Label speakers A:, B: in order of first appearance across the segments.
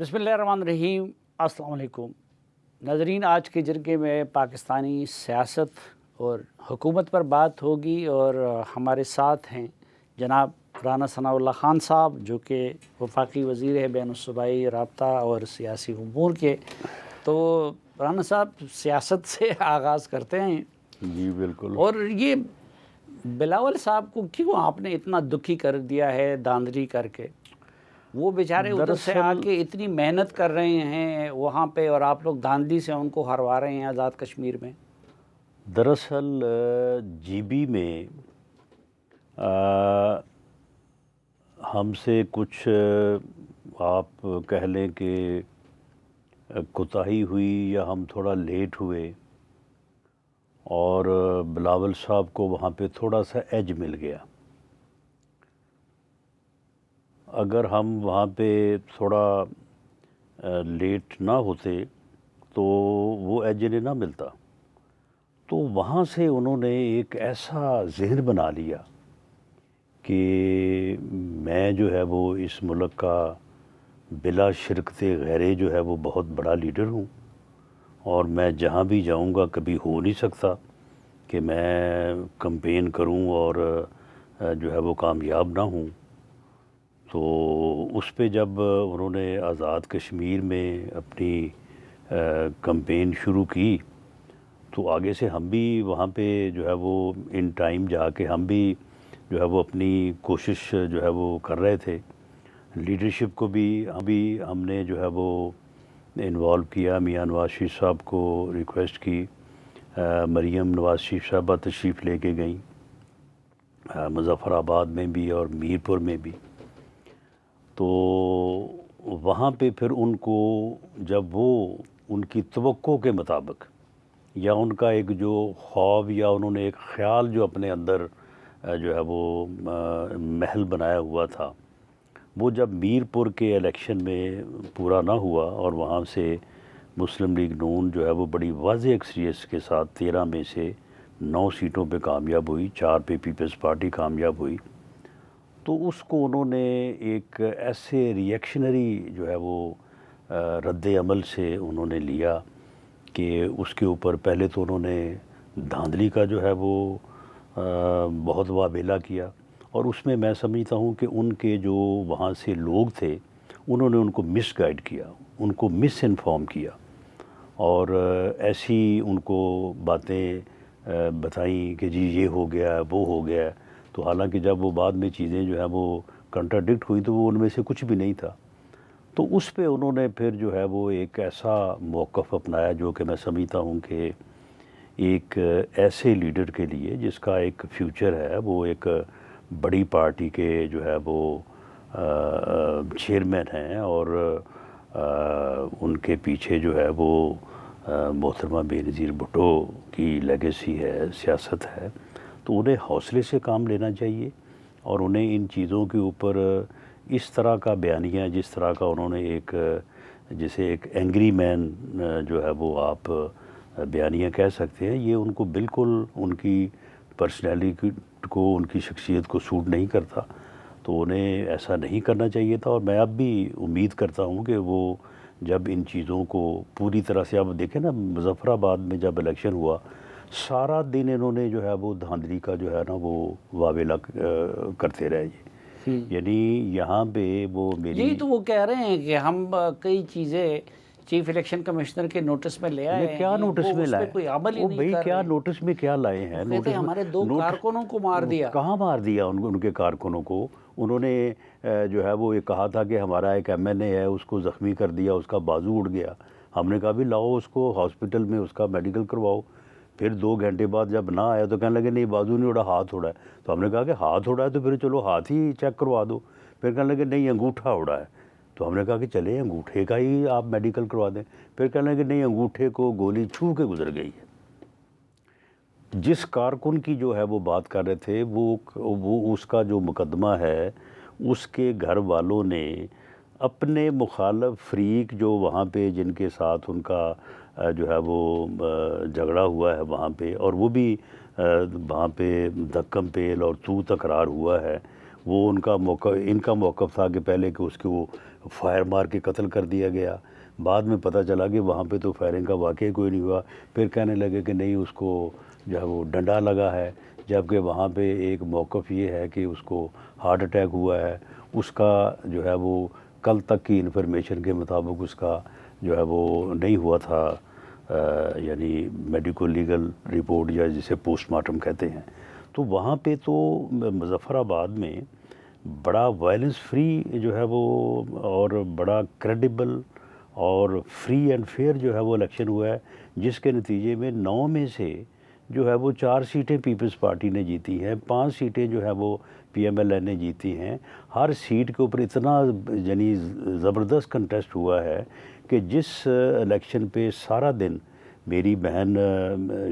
A: بسم اللہ الرحمن الرحیم۔ السلام علیکم ناظرین، آج کے جرگے میں پاکستانی سیاست اور حکومت پر بات ہوگی، اور ہمارے ساتھ ہیں جناب رانا ثناء اللہ خان صاحب، جو کہ وفاقی وزیر ہے بین الصوبائی رابطہ اور سیاسی امور کے۔ تو رانا صاحب، سیاست سے آغاز کرتے ہیں۔
B: جی بالکل۔
A: اور یہ بلاول صاحب کو کیوں آپ نے اتنا دکھی کر دیا ہے داندلی کر کے؟ وہ بیچارے ادھر سے آ کے اتنی محنت کر رہے ہیں وہاں پہ، اور آپ لوگ داندلی سے ان کو ہروا رہے ہیں آزاد کشمیر میں۔
B: دراصل جی بی میں ہم سے کچھ آپ کہہ لیں کہ کوتاہی ہوئی، یا ہم تھوڑا لیٹ ہوئے، اور بلاول صاحب کو وہاں پہ تھوڑا سا ایج مل گیا۔ اگر ہم وہاں پہ تھوڑا لیٹ نہ ہوتے تو وہ ایج انہیں نہ ملتا۔ تو وہاں سے انہوں نے ایک ایسا ذہن بنا لیا کہ میں جو ہے وہ اس ملک کا بلا شرکت غیرے جو ہے وہ بہت بڑا لیڈر ہوں، اور میں جہاں بھی جاؤں گا کبھی ہو نہیں سکتا کہ میں کمپین کروں اور جو ہے وہ کامیاب نہ ہوں۔ تو اس پہ جب انہوں نے آزاد کشمیر میں اپنی کمپین شروع کی، تو آگے سے ہم بھی وہاں پہ جو ہے وہ ان ٹائم جا کے ہم بھی جو ہے وہ اپنی کوشش جو ہے وہ کر رہے تھے۔ لیڈرشپ کو بھی ہم نے جو ہے وہ انوالو کیا۔ میاں نواز شریف صاحب کو ریکویسٹ کی، مریم نواز شریف صاحبہ تشریف لے کے گئیں مظفر آباد میں بھی اور میر پور میں بھی۔ تو وہاں پہ پھر ان کو جب وہ ان کی توقع کے مطابق، یا ان کا ایک جو خواب یا انہوں نے ایک خیال جو اپنے اندر جو ہے وہ محل بنایا ہوا تھا، وہ جب میر پور کے الیکشن میں پورا نہ ہوا، اور وہاں سے مسلم لیگ نون جو ہے وہ بڑی واضح اکثریت کے ساتھ 13 میں سے 9 سیٹوں پہ کامیاب ہوئی، 4 پہ پیپلز پارٹی کامیاب ہوئی، تو اس کو انہوں نے ایک ایسے ریئیکشنری جو ہے وہ رد عمل سے انہوں نے لیا کہ اس کے اوپر پہلے تو انہوں نے دھاندلی کا جو ہے وہ بہت واویلا کیا، اور اس میں میں سمجھتا ہوں کہ ان کے جو وہاں سے لوگ تھے انہوں نے ان کو مس گائیڈ کیا، ان کو مس انفارم کیا، اور ایسی ان کو باتیں بتائیں کہ جی یہ ہو گیا وہ ہو گیا۔ تو حالانکہ جب وہ بعد میں چیزیں جو ہے وہ کنٹراڈکٹ ہوئی تو وہ ان میں سے کچھ بھی نہیں تھا۔ تو اس پہ انہوں نے پھر جو ہے وہ ایک ایسا موقف اپنایا جو کہ میں سمجھتا ہوں کہ ایک ایسے لیڈر کے لیے جس کا ایک فیوچر ہے، وہ ایک بڑی پارٹی کے جو ہے وہ چیئرمین ہیں، اور ان کے پیچھے جو ہے وہ محترمہ بے نظیر بھٹو کی لیگیسی ہے، سیاست ہے۔ تو انہیں حوصلے سے کام لینا چاہیے، اور انہیں ان چیزوں کے اوپر اس طرح کا بیانیہ، جس طرح کا انہوں نے ایک جسے ایک اینگری مین جو ہے وہ آپ بیانیہ کہہ سکتے ہیں، یہ ان کو بالکل ان کی پرسنالٹی کو، ان کی شخصیت کو سوٹ نہیں کرتا۔ تو انہیں ایسا نہیں کرنا چاہیے تھا، اور میں اب بھی امید کرتا ہوں کہ وہ جب ان چیزوں کو پوری طرح سے، اب دیکھیں نا مظفر آباد میں جب الیکشن ہوا، سارا دن انہوں نے جو ہے وہ دھاندلی کا جو ہے نا وہ واویلا کرتے رہے جی۔ یعنی یہاں پہ وہ
A: جی، تو وہ کہہ رہے ہیں کہ ہم کئی چیزیں چیف الیکشن کمشنر کے نوٹس میں لے آئے ہیں،
B: کیا نوٹس میں لائے؟
A: کوئی عمل ہی
B: وہ
A: نہیں
B: بھئی
A: کر
B: کیا
A: رہے۔
B: نوٹس میں کیا لائے ہیں؟
A: کہتے ہیں ہمارے 2 کارکنوں کو مار دیا۔
B: کہاں مار دیا ان کے کارکنوں کو؟ انہوں نے جو ہے وہ یہ کہا تھا کہ ہمارا ایک ایم این اے ہے، اس کو زخمی کر دیا، اس کا بازو اڑ گیا۔ ہم نے کہا بھی لاؤ اس کو ہاسپٹل میں اس کا میڈیکل کرواؤ۔ پھر 2 گھنٹے بعد جب نہ آیا تو کہنے لگے نہیں بازو نہیں اڑا، ہاتھ اڑا ہے۔ تو ہم نے کہا کہ ہاتھ اڑا ہے تو پھر چلو ہاتھ ہی چیک کروا دو۔ پھر کہنے لگے نہیں انگوٹھا اڑا ہے۔ تو ہم نے کہا کہ چلے انگوٹھے کا ہی آپ میڈیکل کروا دیں۔ پھر کہنے لگے نہیں انگوٹھے کو گولی چھو کے گزر گئی ہے۔ جس کارکن کی جو ہے وہ بات کر رہے تھے، وہ اس کا جو مقدمہ ہے، اس کے گھر والوں نے اپنے مخالف فریق جو وہاں پہ جن کے ساتھ ان کا جو ہے وہ جھگڑا ہوا ہے وہاں پہ، اور وہ بھی وہاں پہ دھکم پیل اور تو تکرار ہوا ہے، وہ ان کا موقف تھا کہ پہلے کہ اس کو فائر مار کے قتل کر دیا گیا، بعد میں پتہ چلا کہ وہاں پہ تو فائرنگ کا واقعہ کوئی نہیں ہوا، پھر کہنے لگے کہ نہیں اس کو جو ہے وہ ڈنڈا لگا ہے، جبکہ وہاں پہ ایک موقف یہ ہے کہ اس کو ہارٹ اٹیک ہوا ہے، اس کا جو ہے وہ کل تک کی انفارمیشن کے مطابق اس کا جو ہے وہ نہیں ہوا تھا، یعنی میڈیکل لیگل رپورٹ یا جسے پوسٹ مارٹم کہتے ہیں۔ تو وہاں پہ تو مظفر آباد میں بڑا وائلنس فری جو ہے وہ اور بڑا کریڈیبل اور فری اینڈ فیئر جو ہے وہ الیکشن ہوا ہے، جس کے نتیجے میں 9 میں سے جو ہے وہ 4 سیٹیں پیپلز پارٹی نے جیتی ہیں، 5 سیٹیں جو ہے وہ پی ایم ایل این نے جیتی ہیں۔ ہر سیٹ کے اوپر اتنا یعنی زبردست کنٹیسٹ ہوا ہے کہ جس الیکشن پہ سارا دن میری بہن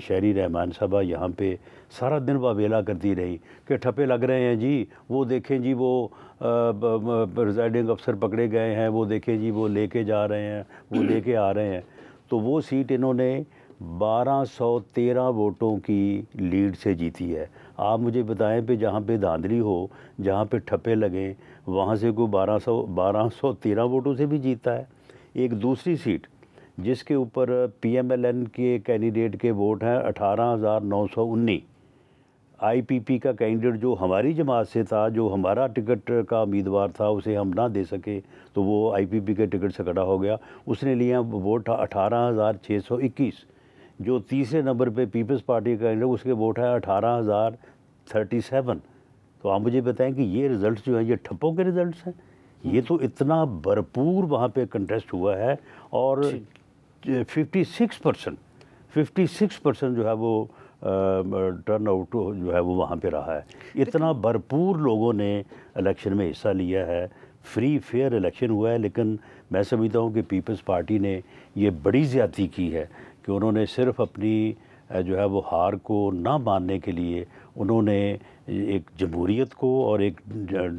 B: شہری رحمان صاحبہ یہاں پہ سارا دن واویلا کرتی رہی کہ ٹھپے لگ رہے ہیں جی، وہ دیکھیں جی وہ پریزائڈنگ افسر پکڑے گئے ہیں، وہ دیکھیں جی وہ لے کے جا رہے ہیں، وہ لے کے آ رہے ہیں۔ تو وہ سیٹ انہوں نے 1213 ووٹوں کی لیڈ سے جیتی ہے۔ آپ مجھے بتائیں پہ جہاں پہ دھاندلی ہو، جہاں پہ ٹھپے لگیں، وہاں سے کوئی 1213 ووٹوں سے بھی جیتا ہے۔ ایک دوسری سیٹ جس کے اوپر پی ایم ایل این کے کینڈیڈیٹ کے ووٹ ہیں 18,919، آئی پی پی کا کینڈیڈیٹ جو ہماری جماعت سے تھا، جو ہمارا ٹکٹ کا امیدوار تھا، اسے ہم نہ دے سکے تو وہ آئی پی پی کے ٹکٹ سے کھڑا ہو گیا، اس نے لیا ووٹ 18,621۔ جو تیسرے نمبر پہ پیپلز پارٹی کا کینڈیڈیٹ، اس کے ووٹ ہے 18,037۔ تو آپ مجھے بتائیں کہ یہ رزلٹس جو ہیں یہ ٹھپوں کے رزلٹس ہیں؟ یہ تو اتنا بھرپور وہاں پہ کنٹیسٹ ہوا ہے، اور 56% جو ہے وہ ٹرن آؤٹ جو ہے وہ وہاں پہ رہا ہے۔ اتنا بھرپور لوگوں نے الیکشن میں حصہ لیا ہے، فری فیئر الیکشن ہوا ہے۔ لیکن میں سمجھتا ہوں کہ پیپلز پارٹی نے یہ بڑی زیادتی کی ہے کہ انہوں نے صرف اپنی جو ہے وہ ہار کو نہ ماننے کے لیے انہوں نے ایک جمہوریت کو اور ایک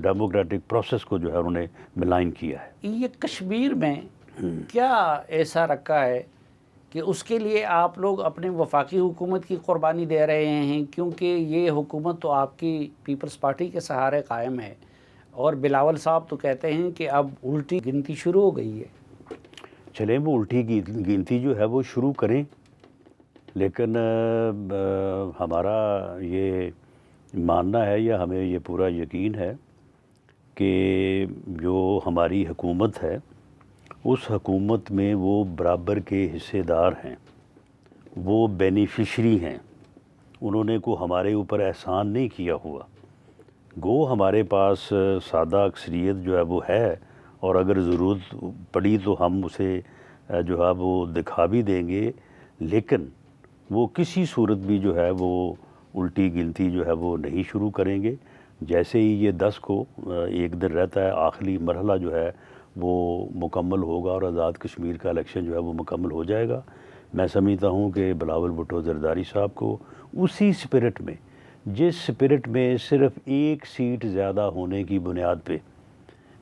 B: ڈیموکریٹک پروسیس کو جو ہے انہوں نے ملائن کیا ہے۔
A: یہ کشمیر میں کیا ایسا رکھا ہے کہ اس کے لیے آپ لوگ اپنے وفاقی حکومت کی قربانی دے رہے ہیں؟ کیونکہ یہ حکومت تو آپ کی پیپلز پارٹی کے سہارے قائم ہے، اور بلاول صاحب تو کہتے ہیں کہ اب الٹی گنتی شروع ہو گئی ہے۔
B: چلیں وہ الٹی گنتی جو ہے وہ شروع کریں، لیکن ہمارا یہ ماننا ہے یا ہمیں یہ پورا یقین ہے کہ جو ہماری حکومت ہے اس حکومت میں وہ برابر کے حصے دار ہیں، وہ بینیفیشری ہیں، انہوں نے کو ہمارے اوپر احسان نہیں کیا ہوا۔ گو ہمارے پاس سادہ اکثریت جو ہے وہ ہے، اور اگر ضرورت پڑی تو ہم اسے جو ہے وہ دکھا بھی دیں گے، لیکن وہ کسی صورت بھی جو ہے وہ الٹی گنتی جو ہے وہ نہیں شروع کریں گے۔ جیسے ہی یہ 10 کو ایک دن رہتا ہے، آخری مرحلہ جو ہے وہ مکمل ہوگا اور آزاد کشمیر کا الیکشن جو ہے وہ مکمل ہو جائے گا۔ میں سمجھتا ہوں کہ بلاول بھٹو زرداری صاحب کو اسی اسپرٹ میں، جس اسپرٹ میں صرف ایک سیٹ زیادہ ہونے کی بنیاد پہ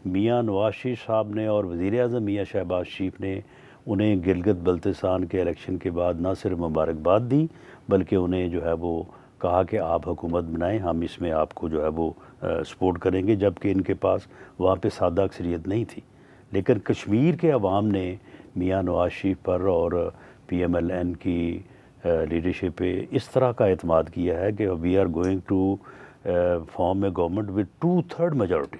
B: میاں نواز شریف صاحب نے اور وزیر اعظم میاں شہباز شریف نے انہیں گلگت بلتستان کے الیکشن کے بعد نہ صرف مبارکباد دی، بلکہ انہیں جو ہے وہ کہا کہ آپ حکومت بنائیں، ہم اس میں آپ کو جو ہے وہ سپورٹ کریں گے، جبکہ ان کے پاس وہاں پہ سادہ اکثریت نہیں تھی۔ لیکن کشمیر کے عوام نے میاں نواز شریف پر اور پی ایم ایل این کی لیڈرشپ پہ اس طرح کا اعتماد کیا ہے کہ we are going to form a government with 2/3 majority.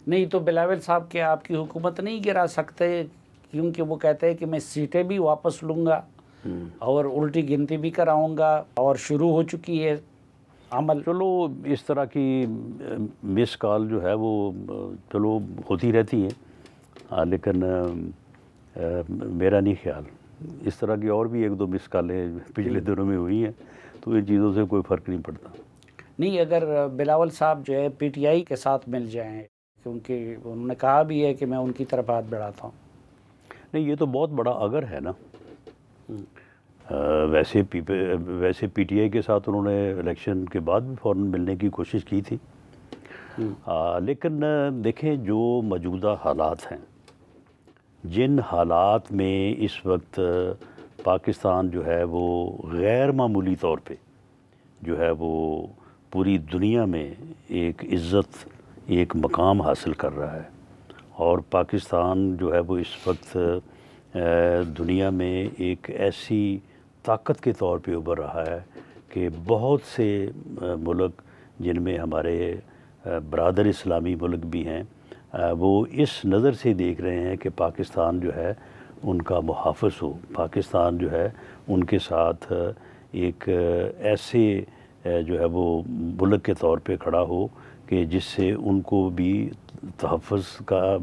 A: نہیں تو بلاول صاحب کہ آپ کی حکومت نہیں گرا سکتے، کیونکہ وہ کہتے ہیں کہ میں سیٹیں بھی واپس لوں گا اور الٹی گنتی بھی کراؤں گا، اور شروع ہو چکی ہے عمل۔
B: چلو اس طرح کی مس کال جو ہے وہ چلو ہوتی رہتی ہیں، لیکن میرا نہیں خیال، اس طرح کی اور بھی 1-2 مس کالیں پچھلے دنوں میں ہوئی ہیں، تو ان چیزوں سے کوئی فرق نہیں پڑتا۔
A: نہیں، اگر بلاول صاحب جو ہے پی ٹی آئی کے ساتھ مل جائیں، کیونکہ انہوں نے کہا بھی ہے کہ میں ان کی طرف ہاتھ بڑھاتا ہوں۔
B: نہیں، یہ تو بہت بڑا اگر ہے نا۔ ویسے پی ٹی آئی کے ساتھ انہوں نے الیکشن کے بعد بھی فوراً ملنے کی کوشش کی تھی، لیکن دیکھیں جو موجودہ حالات ہیں، جن حالات میں اس وقت پاکستان جو ہے وہ غیر معمولی طور پہ جو ہے وہ پوری دنیا میں ایک عزت ایک مقام حاصل کر رہا ہے، اور پاکستان جو ہے وہ اس وقت دنیا میں ایک ایسی طاقت کے طور پہ ابھر رہا ہے کہ بہت سے ملک جن میں ہمارے برادر اسلامی ملک بھی ہیں، وہ اس نظر سے دیکھ رہے ہیں کہ پاکستان جو ہے ان کا محافظ ہو، پاکستان جو ہے ان کے ساتھ ایک ایسے جو ہے وہ ملک کے طور پہ کھڑا ہو کہ جس سے ان کو بھی تحفظ کا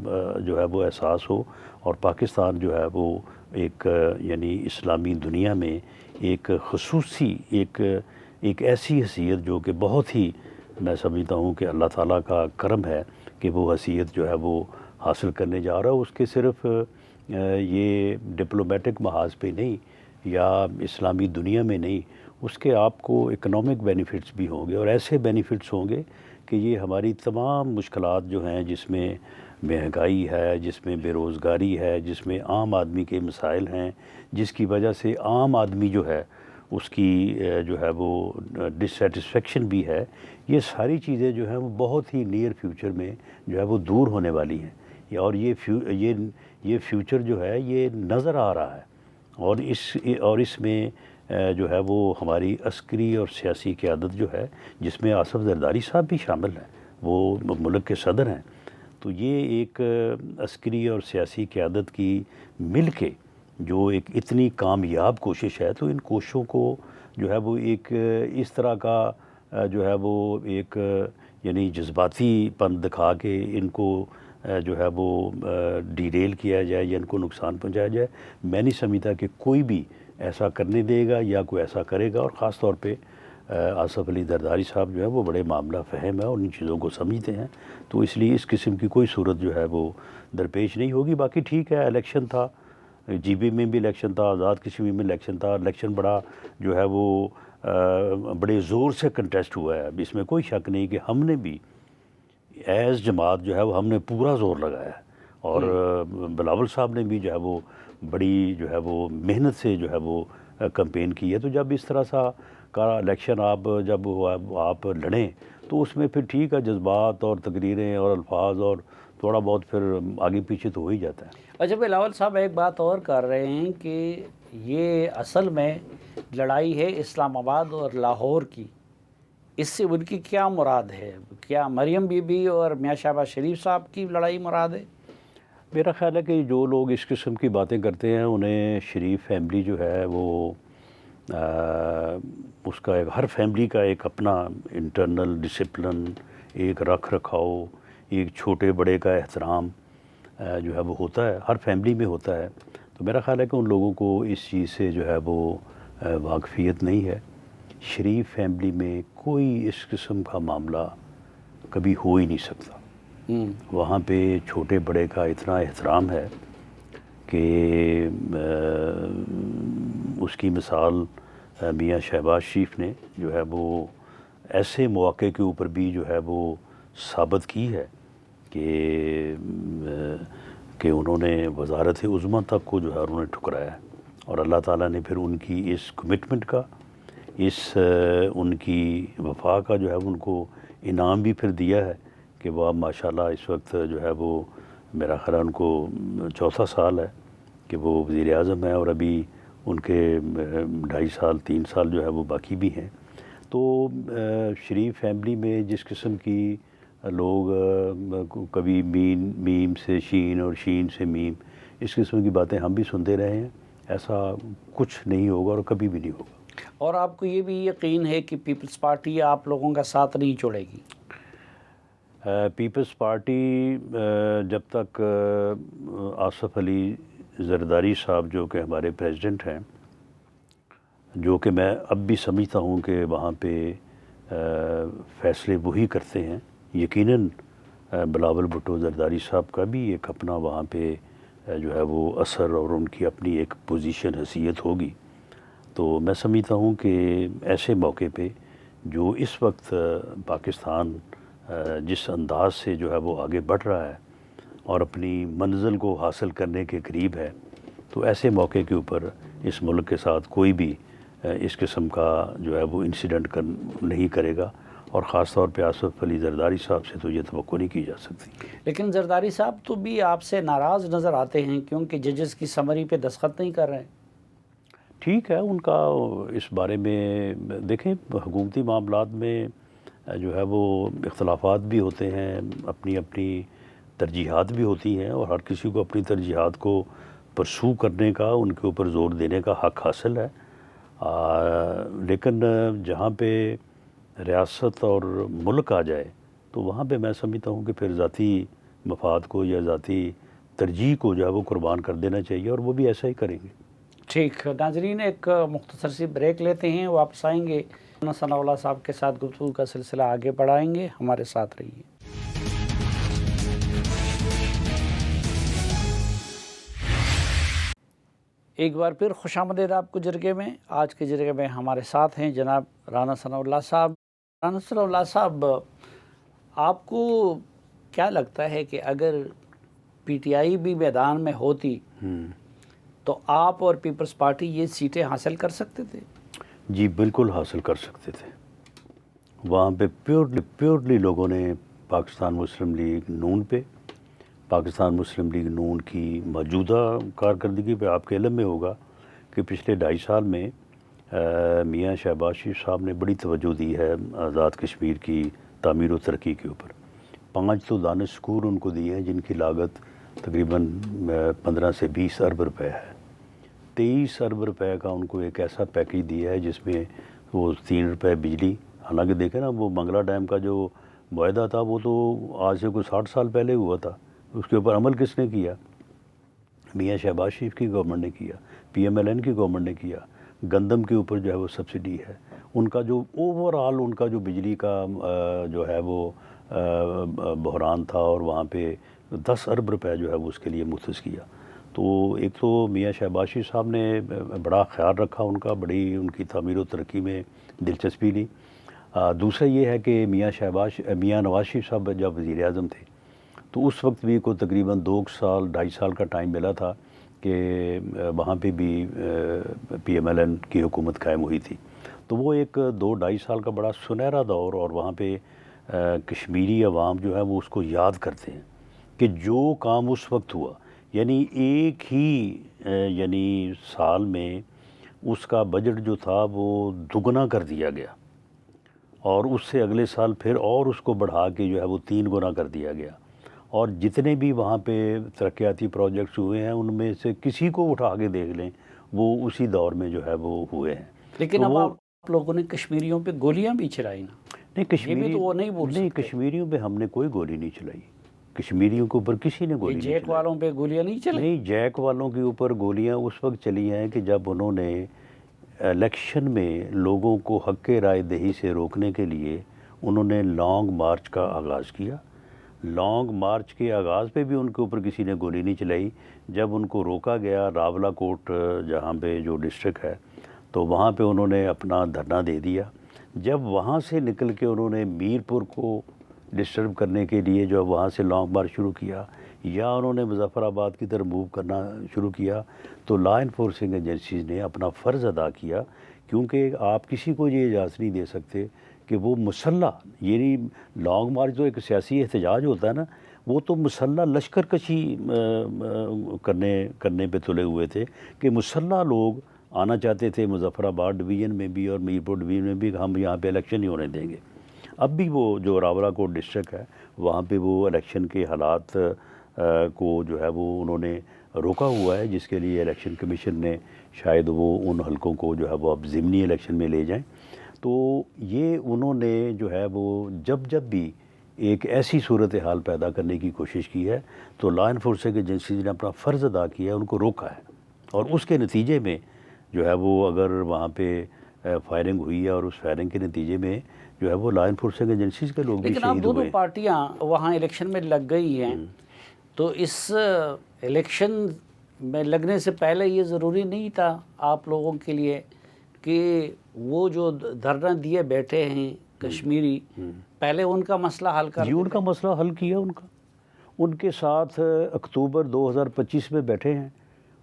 B: جو ہے وہ احساس ہو، اور پاکستان جو ہے وہ ایک یعنی اسلامی دنیا میں ایک خصوصی ایک ایسی حیثیت جو کہ بہت ہی میں سمجھتا ہوں کہ اللہ تعالیٰ کا کرم ہے کہ وہ حیثیت جو ہے وہ حاصل کرنے جا رہا ہے۔ اس کے صرف یہ ڈپلومیٹک محاذ پہ نہیں یا اسلامی دنیا میں نہیں، اس کے آپ کو اکنامک بینیفٹس بھی ہوں گے، اور ایسے بینیفٹس ہوں گے کہ یہ ہماری تمام مشکلات جو ہیں، جس میں مہنگائی ہے، جس میں بے روزگاری ہے، جس میں عام آدمی کے مسائل ہیں، جس کی وجہ سے عام آدمی جو ہے اس کی جو ہے وہ ڈسسیٹسفیکشن بھی ہے، یہ ساری چیزیں جو ہیں وہ بہت ہی نیئر فیوچر میں جو ہے وہ دور ہونے والی ہیں، اور یہ فیوچر جو ہے یہ نظر آ رہا ہے، اور اس میں جو ہے وہ ہماری عسکری اور سیاسی قیادت جو ہے، جس میں آصف زرداری صاحب بھی شامل ہیں، وہ ملک کے صدر ہیں، تو یہ ایک عسکری اور سیاسی قیادت کی مل کے جو ایک اتنی کامیاب کوشش ہے، تو ان کوششوں کو جو ہے وہ ایک اس طرح کا جو ہے وہ ایک یعنی جذباتی پن دکھا کے ان کو جو ہے وہ ڈیریل کیا جائے یا ان کو نقصان پہنچایا جائے، میں نہیں سمجھتا کہ کوئی بھی ایسا کرنے دے گا یا کوئی ایسا کرے گا، اور خاص طور پہ آصف علی زرداری صاحب جو ہے وہ بڑے معاملہ فہم ہے اور ان چیزوں کو سمجھتے ہیں، تو اس لیے اس قسم کی کوئی صورت جو ہے وہ درپیش نہیں ہوگی۔ باقی ٹھیک ہے، الیکشن تھا، جی بی میں بھی الیکشن تھا، آزاد کشمیر میں الیکشن تھا، الیکشن بڑا جو ہے وہ بڑے زور سے کنٹیسٹ ہوا ہے، اب اس میں کوئی شک نہیں کہ ہم نے بھی ایز جماعت جو ہے وہ ہم نے پورا زور لگایا ہے، اور بلاول صاحب نے بھی جو ہے وہ بڑی جو ہے وہ محنت سے جو ہے وہ کمپین کی ہے۔ تو جب اس طرح سا کا الیکشن آپ لڑیں تو اس میں پھر ٹھیک ہے، جذبات اور تقریریں اور الفاظ اور تھوڑا بہت پھر آگے پیچھے تو ہو ہی جاتا ہے۔
A: اچھا بلاول صاحب ایک بات اور کر رہے ہیں کہ یہ اصل میں لڑائی ہے اسلام آباد اور لاہور کی، اس سے ان کی کیا مراد ہے؟ کیا مریم بی بی اور میاں شہباز شریف صاحب کی لڑائی مراد ہے؟
B: میرا خیال ہے کہ جو لوگ اس قسم کی باتیں کرتے ہیں انہیں شریف فیملی جو ہے وہ اس کا ہر فیملی کا ایک اپنا انٹرنل ڈسپلن، ایک رکھ رکھاؤ، ایک چھوٹے بڑے کا احترام جو ہے وہ ہوتا ہے، ہر فیملی میں ہوتا ہے، تو میرا خیال ہے کہ ان لوگوں کو اس چیز سے جو ہے وہ واقفیت نہیں ہے۔ شریف فیملی میں کوئی اس قسم کا معاملہ کبھی ہو ہی نہیں سکتا، وہاں پہ چھوٹے بڑے کا اتنا احترام ہے کہ اس کی مثال میاں شہباز شریف نے جو ہے وہ ایسے مواقع کے اوپر بھی جو ہے وہ ثابت کی ہے کہ انہوں نے وزارت عظمیٰ تک کو جو ہے انہوں نے ٹھکرایا ہے، اور اللہ تعالیٰ نے پھر ان کی اس کمٹمنٹ کا، ان کی وفا کا جو ہے ان کو انعام بھی پھر دیا ہے کہ وہ اب ماشاءاللہ اس وقت جو ہے وہ میرا خیال ان کو 4 سال ہے کہ وہ وزیر اعظم ہیں، اور ابھی ان کے 2.5 سال 3 سال جو ہے وہ باقی بھی ہیں۔ تو شریف فیملی میں جس قسم کی لوگ کبھی میم سے شین اور شین سے میم، اس قسم کی باتیں ہم بھی سنتے رہے ہیں، ایسا کچھ نہیں ہوگا اور کبھی بھی نہیں ہوگا۔
A: اور آپ کو یہ بھی یقین ہے کہ پیپلز پارٹی آپ لوگوں کا ساتھ نہیں چھوڑے گی؟
B: پیپلز پارٹی جب تک آصف علی زرداری صاحب جو کہ ہمارے پریزیڈنٹ ہیں، جو کہ میں اب بھی سمجھتا ہوں کہ وہاں پہ فیصلے وہی کرتے ہیں، یقیناً بلاول بھٹو زرداری صاحب کا بھی ایک اپنا وہاں پہ جو ہے وہ اثر اور ان کی اپنی ایک پوزیشن حیثیت ہوگی، تو میں سمجھتا ہوں کہ ایسے موقع پہ جو اس وقت پاکستان جس انداز سے جو ہے وہ آگے بڑھ رہا ہے اور اپنی منزل کو حاصل کرنے کے قریب ہے، تو ایسے موقع کے اوپر اس ملک کے ساتھ کوئی بھی اس قسم کا جو ہے وہ انسیڈنٹ نہیں کرے گا، اور خاص طور پہ آصف علی زرداری صاحب سے تو یہ توقع نہیں کی جا سکتی.
A: لیکن زرداری صاحب تو بھی آپ سے ناراض نظر آتے ہیں کیونکہ ججز کی سمری پہ دستخط نہیں کر رہے ہیں.
B: ٹھیک ہے، ان کا اس بارے میں دیکھیں، حکومتی معاملات میں جو ہے وہ اختلافات بھی ہوتے ہیں، اپنی اپنی ترجیحات بھی ہوتی ہیں، اور ہر کسی کو اپنی ترجیحات کو پرسو کرنے کا، ان کے اوپر زور دینے کا حق حاصل ہے. لیکن جہاں پہ ریاست اور ملک آ جائے تو وہاں پہ میں سمجھتا ہوں کہ پھر ذاتی مفاد کو یا ذاتی ترجیح کو جو ہے وہ قربان کر دینا چاہیے، اور وہ بھی ایسا ہی کریں گے.
A: ٹھیک ناظرین، ایک مختصر سی بریک لیتے ہیں، واپس آئیں گے ثناء اللہ صاحب کے ساتھ گفتگو کا سلسلہ آگے بڑھائیں گے. ہمارے ساتھ رہیے. ایک بار پھر خوش آمدید آپ کو جرگے میں. آج کے جرگے میں ہمارے ساتھ ہیں جناب رانا ثناء اللہ صاحب. رانا ثناء اللہ صاحب، آپ کو کیا لگتا ہے کہ اگر پی ٹی آئی بھی میدان میں ہوتی تو آپ اور پیپلز پارٹی یہ سیٹیں حاصل کر سکتے تھے؟
B: جی بالکل حاصل کر سکتے تھے. وہاں پہ پیورلی لوگوں نے پاکستان مسلم لیگ نون پہ، پاکستان مسلم لیگ نون کی موجودہ کارکردگی پہ آپ کے علم میں ہوگا کہ پچھلے 2.5 سال میں میاں شہباز شریف صاحب نے بڑی توجہ دی ہے آزاد کشمیر کی تعمیر و ترقی کے اوپر. 5 تو دانش سکول ان کو دیے ہیں جن کی لاگت تقریباً 15 سے 20 ارب روپے ہے. 23 ارب روپے کا ان کو ایک ایسا پیکیج دیا ہے جس میں وہ 3 روپے بجلی. حالانکہ دیکھیں نا، وہ منگلا ڈیم کا جو معاہدہ تھا وہ تو آج سے کوئی 60 سال پہلے ہوا تھا. اس کے اوپر عمل کس نے کیا؟ میاں شہباز شریف کی گورنمنٹ نے کیا، پی ایم ایل این کی گورنمنٹ نے کیا. گندم کے اوپر جو ہے وہ سبسڈی ہے. ان کا جو اوور آل ان کا جو بجلی کا جو ہے وہ بحران تھا، اور وہاں پہ 10 ارب روپے جو ہے وہ اس کے لیے مختص کیا. تو ایک تو میاں شہباز شریف صاحب نے بڑا خیال رکھا ان کا، بڑی ان کی تعمیر و ترقی میں دلچسپی لی. دوسرا یہ ہے کہ میاں نواز شریف صاحب جب وزیر اعظم تھے تو اس وقت بھی کو تقریباً 2 سال 2.5 سال کا ٹائم ملا تھا کہ وہاں پہ بھی پی ایم ایل این کی حکومت قائم ہوئی تھی. تو وہ ایک 2-2.5 سال کا بڑا سنہرا دور، اور وہاں پہ کشمیری عوام جو ہے وہ اس کو یاد کرتے ہیں کہ جو کام اس وقت ہوا، یعنی ایک ہی سال میں اس کا بجٹ جو تھا وہ دگنا کر دیا گیا، اور اس سے اگلے سال پھر اور اس کو بڑھا کے جو ہے وہ 3 گنا کر دیا گیا. اور جتنے بھی وہاں پہ ترقیاتی پروجیکٹس ہوئے ہیں ان میں سے کسی کو اٹھا کے دیکھ لیں، وہ اسی دور میں جو ہے وہ ہوئے ہیں.
A: لیکن اب آپ لوگوں نے کشمیریوں پہ گولیاں بھی چلائی نا.
B: نہیں، کشمیریوں پہ ہم نے کوئی گولی نہیں چلائی. کشمیریوں کے اوپر کسی نے گولی نہیں چلائی.
A: جیک والوں پہ گولیاں نہیں چلائی؟
B: نہیں، جیک والوں کے اوپر گولیاں اس وقت چلی ہیں کہ جب انہوں نے الیکشن میں لوگوں کو حق رائے دہی سے روکنے کے لیے انہوں نے لانگ مارچ کا آغاز کیا. لانگ مارچ کے آغاز پہ بھی ان کے اوپر کسی نے گولی نہیں چلائی. جب ان کو روکا گیا راولا کوٹ جہاں پہ جو ڈسٹرکٹ ہے، تو وہاں پہ انہوں نے اپنا دھرنا دے دیا. جب وہاں سے نکل کے انہوں نے میرپور کو ڈسٹرب کرنے کے لیے جو وہاں سے لانگ مارچ شروع کیا، یا انہوں نے مظفر آباد کی طرف موو کرنا شروع کیا، تو لا انفورسنگ ایجنسیز نے اپنا فرض ادا کیا. کیونکہ آپ کسی کو یہ اجازت نہیں دے سکتے کہ وہ مسلح، یعنی لانگ مارچ جو ایک سیاسی احتجاج ہوتا ہے نا، وہ تو مسلح لشکر کشی کرنے پہ تلے ہوئے تھے کہ مسلح لوگ آنا چاہتے تھے مظفر آباد ڈویژن میں بھی اور میرپور ڈویژن میں بھی، ہم یہاں پہ الیکشن نہیں ہونے دیں گے. اب بھی وہ جو راولا کوٹ ڈسٹرکٹ ہے وہاں پہ وہ الیکشن کے حالات کو جو ہے وہ انہوں نے روکا ہوا ہے، جس کے لیے الیکشن کمیشن نے شاید وہ ان حلقوں کو جو ہے وہ اب ضمنی الیکشن میں لے جائیں. تو یہ انہوں نے جو ہے وہ جب بھی ایک ایسی صورتحال پیدا کرنے کی کوشش کی ہے تو لا انفورسنگ ایجنسیز نے اپنا فرض ادا کیا ہے، ان کو روکا ہے. اور اس کے نتیجے میں جو ہے وہ اگر وہاں پہ فائرنگ ہوئی ہے، اور اس فائرنگ کے نتیجے میں جو ہے وہ لا انفورسنگ ایجنسیز کے لوگ بھی
A: لیکن اب
B: شہید
A: دونوں
B: ہوئے.
A: پارٹیاں وہاں الیکشن میں لگ گئی ہیں، تو اس الیکشن میں لگنے سے پہلے یہ ضروری نہیں تھا آپ لوگوں کے لیے کہ وہ جو دھرنا دیے بیٹھے ہیں کشمیری، پہلے ان کا مسئلہ حل کر؟
B: جی ان کا مسئلہ حل کیا. ان کے ساتھ اکتوبر 2025 میں بیٹھے ہیں.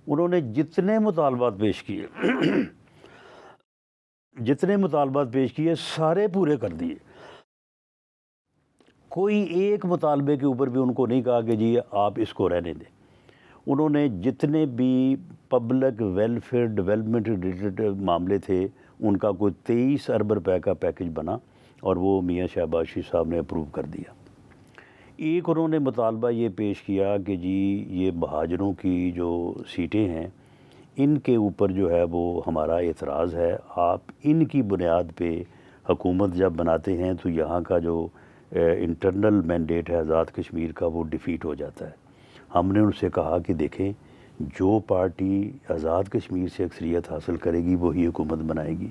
B: انہوں نے جتنے مطالبات پیش کیے سارے پورے کر دیے. کوئی ایک مطالبے کے اوپر بھی ان کو نہیں کہا کہ جی آپ اس کو رہنے دیں. انہوں نے جتنے بھی پبلک ویلفیئر ڈیولپمنٹ ریلیٹڈ معاملے تھے ان کا کوئی 23 ارب روپے کا پیکج بنا اور وہ میاں شہباز شریف صاحب نے اپروو کر دیا. ایک انہوں نے مطالبہ یہ پیش کیا کہ جی یہ مہاجروں کی جو سیٹیں ہیں ان کے اوپر جو ہے وہ ہمارا اعتراض ہے, آپ ان کی بنیاد پہ حکومت جب بناتے ہیں تو یہاں کا جو انٹرنل مینڈیٹ ہے آزاد کشمیر کا وہ ڈیفیٹ ہو جاتا ہے. ہم نے ان سے کہا کہ دیکھیں جو پارٹی آزاد کشمیر سے اکثریت حاصل کرے گی وہی حکومت بنائے گی.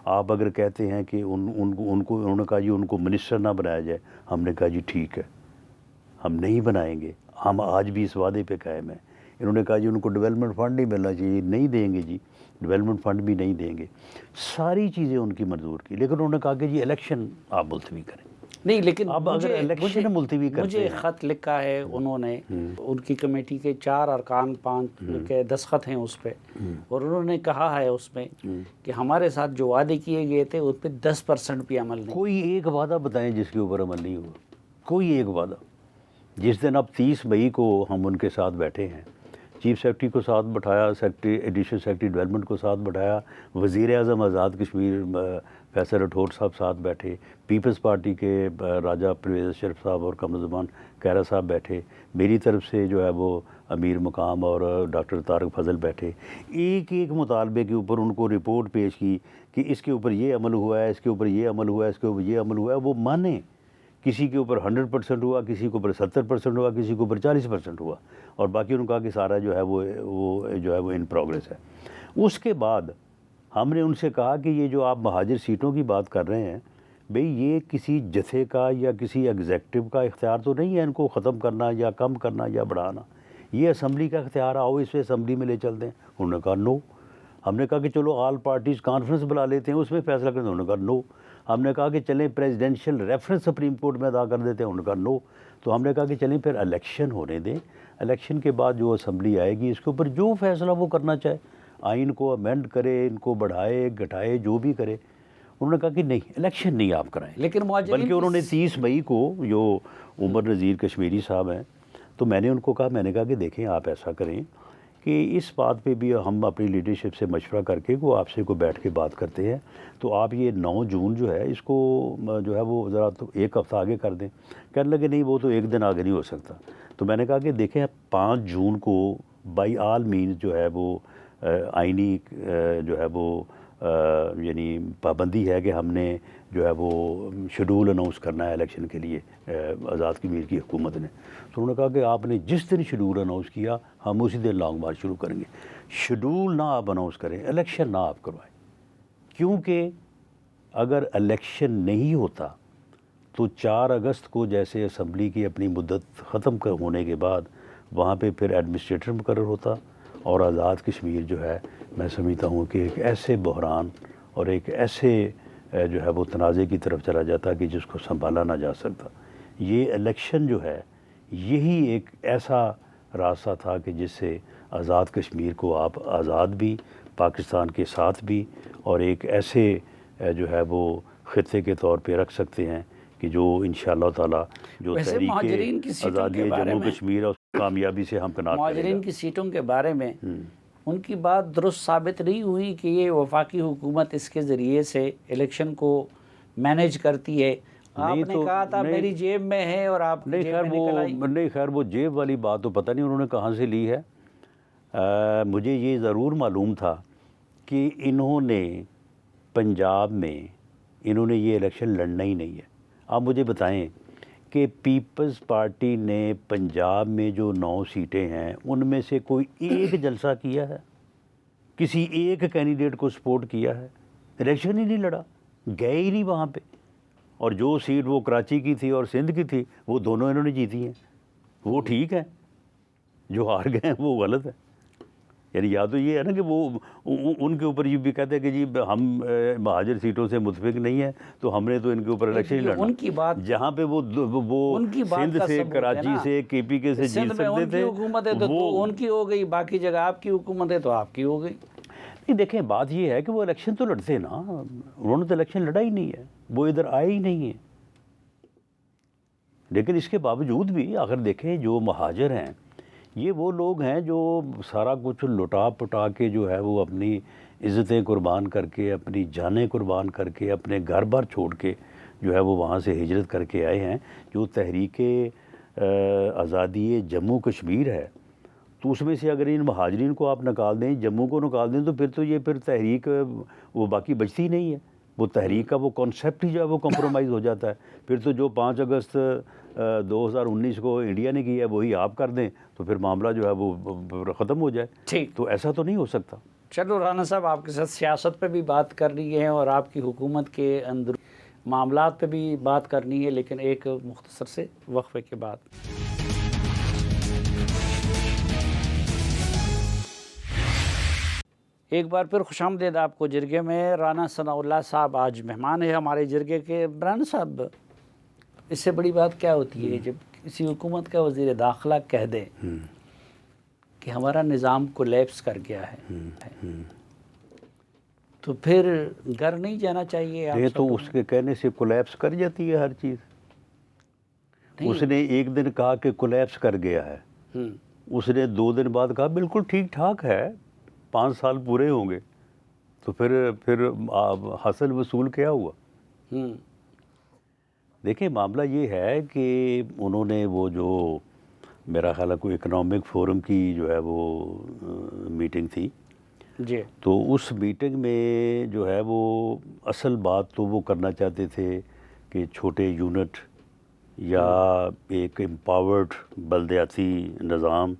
B: آپ اگر کہتے ہیں کہ انہوں نے کہا جی ان کو منسٹر نہ بنایا جائے, ہم نے کہا جی ٹھیک ہے ہم نہیں بنائیں گے, ہم آج بھی اس وعدے پہ قائم ہیں. انہوں نے کہا جی ان کو ڈیولپمنٹ فنڈ نہیں ملنا چاہیے, نہیں دیں گے جی, ڈیولپمنٹ فنڈ بھی نہیں دیں گے. ساری چیزیں ان کی منظور کی, لیکن انہوں نے کہا کہ جی الیکشن آپ ملتوی کریں.
A: نہیں لیکن
B: اب اگر الیکشن ملتوی کرتے
A: مجھے خط لکھا ہے انہوں نے, ان کی کمیٹی کے 4 ارکان 5 کے دستخط ہیں اس پہ, اور انہوں نے کہا ہے اس میں کہ ہمارے ساتھ جو وعدے کیے گئے تھے اس پہ 10% بھی عمل نہیں.
B: کوئی ایک وعدہ بتائیں جس کے اوپر عمل نہیں ہوا, کوئی ایک وعدہ. جس دن اب 30 مئی کو ہم ان کے ساتھ بیٹھے ہیں, چیف سیکرٹری کو ساتھ بٹھایا, ایڈیشنل سیکرٹری ڈیولپمنٹ کو ساتھ بٹھایا, وزیر اعظم آزاد کشمیر فیصل راٹھور صاحب ساتھ بیٹھے, پیپلز پارٹی کے راجہ پرویز اشرف صاحب اور قمر زمان کیرا صاحب بیٹھے, میری طرف سے جو ہے وہ امیر مقام اور ڈاکٹر طارق فضل بیٹھے. ایک ایک مطالبے کے اوپر ان کو رپورٹ پیش کی کہ اس کے اوپر یہ عمل ہوا ہے, اس کے اوپر یہ عمل ہوا ہے, اس کے اوپر یہ عمل ہوا ہے. وہ مانیں کسی کے اوپر 100% ہوا, کسی کے اوپر 70% ہوا, کسی کے اوپر 40% ہوا, اور باقی انہوں نے کہا کہ سارا جو ہے وہ جو ہے وہ ان پروگریس ہے. اس کے بعد ہم نے ان سے کہا کہ یہ جو آپ مہاجر سیٹوں کی بات کر رہے ہیں بھئی یہ کسی جتھے کا یا کسی ایگزیکٹو کا اختیار تو نہیں ہے ان کو ختم کرنا یا کم کرنا یا بڑھانا, یہ اسمبلی کا اختیار, آؤ اسے اسمبلی میں لے چلتے ہیں. انہوں نے کہا نو. ہم نے کہا کہ چلو آل پارٹیز کانفرنس بلا لیتے ہیں اس میں فیصلہ کرتے ہیں. انہوں نے کہا نو. ہم نے کہا کہ چلیں پریزیڈنشیل ریفرنس سپریم کورٹ میں ادا کر دیتے ہیں. انہوں نے کہا نو. تو ہم نے کہا کہ چلیں پھر الیکشن ہونے دیں, الیکشن کے بعد جو اسمبلی آئے گی اس کے اوپر جو فیصلہ وہ کرنا چاہے, آئین کو امینڈ کرے, ان کو بڑھائے گھٹائے, جو بھی کرے. انہوں نے کہا کہ نہیں الیکشن نہیں آپ کرائیں.
A: لیکن
B: بلکہ انہوں نے 30 مئی کو جو عمر نذیر کشمیری صاحب ہیں, تو میں نے ان کو کہا, میں نے کہا کہ دیکھیں آپ ایسا کریں کہ اس بات پہ بھی ہم اپنی لیڈرشپ سے مشورہ کر کے وہ آپ سے کو بیٹھ کے بات کرتے ہیں, تو آپ یہ 9 جون جو ہے اس کو جو ہے وہ ذرا تو 1 ہفتہ آگے کر دیں. کہنے لگے نہیں وہ تو 1 دن آگے نہیں ہو سکتا. تو میں نے کہا کہ دیکھیں 5 جون کو بائی آل مینز جو ہے وہ آئینی جو ہے وہ یعنی پابندی ہے کہ ہم نے جو ہے وہ شیڈول اناؤنس کرنا ہے الیکشن کے لیے آزاد کشمیر کی حکومت نے. تو انہوں نے کہا کہ آپ نے جس دن شیڈول اناؤنس کیا ہم اسی دن لانگ مارچ شروع کریں گے. شیڈول نہ آپ اناؤنس کریں, الیکشن نہ آپ کروائیں, کیونکہ اگر الیکشن نہیں ہوتا تو 4 اگست کو جیسے اسمبلی کی اپنی مدت ختم ہونے کے بعد وہاں پہ پھر ایڈمنسٹریٹر مقرر ہوتا, اور آزاد کشمیر جو ہے میں سمجھتا ہوں کہ ایک ایسے بحران اور ایک ایسے جو ہے وہ تنازع کی طرف چلا جاتا کہ جس کو سنبھالا نہ جا سکتا. یہ الیکشن جو ہے یہی ایک ایسا راستہ تھا کہ جس سے آزاد کشمیر کو آپ آزاد بھی, پاکستان کے ساتھ بھی, اور ایک ایسے جو ہے وہ خطے کے طور پہ رکھ سکتے ہیں کہ جو انشاءاللہ تعالی جو تحریک آزادی جموں کشمیر اور کامیابی سے ہم کنار کرے گا.
A: مہاجرین کی سیٹوں کے بارے میں ان کی بات درست ثابت نہیں ہوئی کہ یہ وفاقی حکومت اس کے ذریعے سے الیکشن کو مینیج کرتی ہے. آپ نے کہا تھا میری جیب میں ہے اور آپ
B: نہیں خیر وہ نہیں خیر وہ جیب والی بات تو پتہ نہیں انہوں نے کہاں سے لی ہے. مجھے یہ ضرور معلوم تھا کہ انہوں نے پنجاب میں انہوں نے یہ الیکشن لڑنا ہی نہیں ہے. آپ مجھے بتائیں کہ پیپلز پارٹی نے پنجاب میں جو 9 سیٹیں ہیں ان میں سے کوئی ایک جلسہ کیا ہے, کسی ایک کینڈیڈیٹ کو سپورٹ کیا ہے؟ الیکشن ہی نہیں لڑا, گئے ہی نہیں وہاں پہ. اور جو سیٹ وہ کراچی کی تھی اور سندھ کی تھی وہ دونوں انہوں نے جیتی ہیں. وہ ٹھیک ہے, جو ہار گئے ہیں وہ غلط ہے. یعنی یا تو یہ ہے نا کہ وہ ان کے اوپر یہ بھی کہتے ہیں کہ جی ہم مہاجر سیٹوں سے متفق نہیں ہیں تو ہم نے تو ان کے اوپر الیکشن ہی لڑنا.
A: ان کی بات
B: جہاں پہ وہ سندھ سے, کراچی سے, کے پی کے سے جیت سکتے تھے,
A: حکومت ہے تو ان کی ہو گئی, باقی جگہ آپ کی حکومت ہے تو آپ کی ہو گئی.
B: نہیں دیکھیں بات یہ ہے کہ وہ الیکشن تو لڑتے نا, انہوں نے تو الیکشن لڑا ہی نہیں ہے, وہ ادھر آئے ہی نہیں ہیں. لیکن اس کے باوجود بھی اگر دیکھیں جو مہاجر ہیں یہ وہ لوگ ہیں جو سارا کچھ لٹا پٹا کے جو ہے وہ اپنی عزتیں قربان کر کے، اپنی جانیں قربان کر کے، اپنے گھر بار چھوڑ کے جو ہے وہ وہاں سے ہجرت کر کے آئے ہیں. جو تحریک آزادی جموں کشمیر ہے تو اس میں سے اگر ان مہاجرین کو آپ نکال دیں، جموں کو نکال دیں، تو یہ پھر تحریک وہ باقی بچتی نہیں ہے. وہ تحریک کا وہ کانسیپٹ ہی جو ہے وہ کمپرومائز ہو جاتا ہے. پھر تو جو 5 اگست 2019 کو انڈیا نے کیا ہے وہی آپ کر دیں تو پھر معاملہ جو ہے وہ ختم ہو جائے.
A: ٹھیک،
B: تو ایسا تو نہیں ہو سکتا.
A: چلو رانا صاحب، آپ کے ساتھ سیاست پہ بھی بات کرنی ہے اور آپ کی حکومت کے اندر معاملات پہ بھی بات کرنی ہے، لیکن ایک مختصر سے وقفے کے بعد. ایک بار پھر خوش آمدید آپ کو جرگے میں. رانا ثناء اللہ صاحب آج مہمان ہیں ہمارے جرگے کے. رانا صاحب، اس سے بڑی بات کیا ہوتی ہے جب کسی حکومت کا وزیر داخلہ کہہ دے کہ ہمارا نظام کولیپس کر گیا ہے، تو پھر گھر نہیں جانا چاہیے؟
B: یہ تو اس کے کہنے سے کولیپس کر جاتی ہے ہر چیز. اس نے ایک دن کہا کہ کولیپس کر گیا ہے، اس نے 2 دن بعد کہا بالکل ٹھیک ٹھاک ہے، 5 سال پورے ہوں گے. تو پھر حاصل وصول کیا ہوا؟ دیکھیں معاملہ یہ ہے کہ انہوں نے وہ جو میرا خیال ہے کوئی اکنامک فورم کی جو ہے وہ میٹنگ تھی
A: جی،
B: تو اس میٹنگ میں جو ہے وہ اصل بات تو وہ کرنا چاہتے تھے کہ چھوٹے یونٹ یا ایک امپاورڈ بلدیاتی نظام